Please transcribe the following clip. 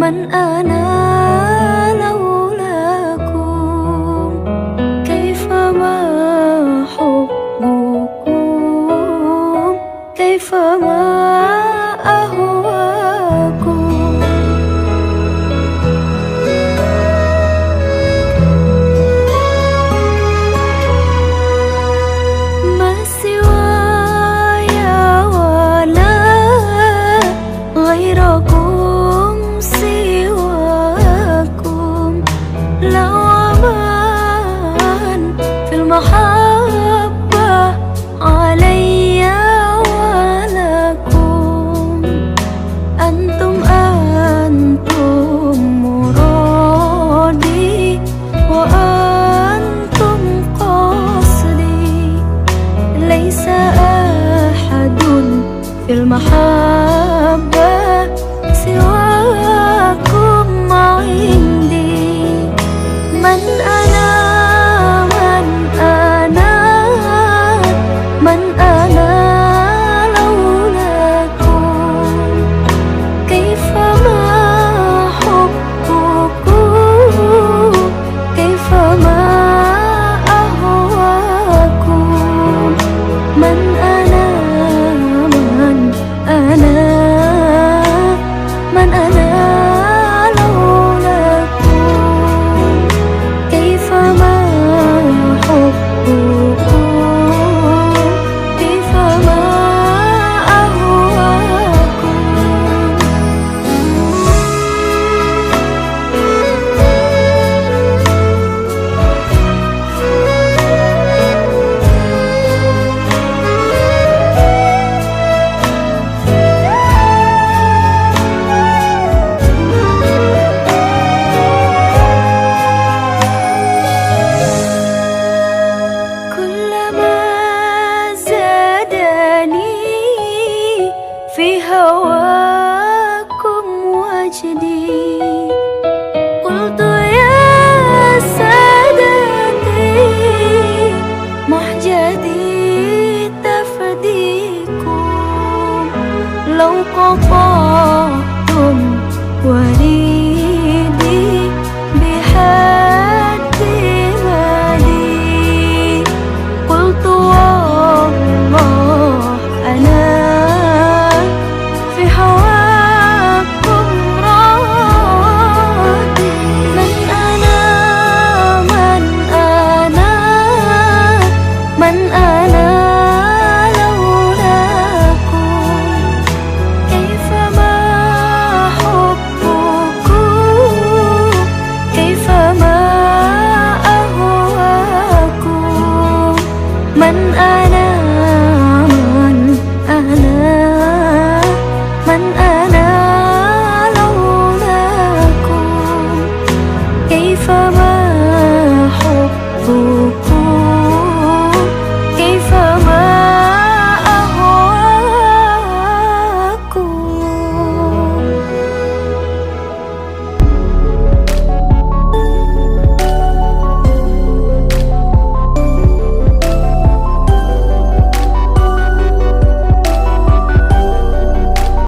من أنا لولاكم؟ كيفما حبكم، كيفما أهواكم. ما سواي ولا غيركم سواكم، لو أمان في المحبة علي ولكم. أنتم مرادي وأنتم قصدي، ليس أحد في المحبة سواكم عندي. من أنا، من أنا، من أنا لولاكم؟ كيفما حبكم، كيفما أهواكم. من أنا، من أنا، من أنا لولاكم؟ كيفما حبكم، كيفما أهواكم. كلما زادني في هواكم وجدي، قلت يا سادتي مهجتي تفديكم. لو قطع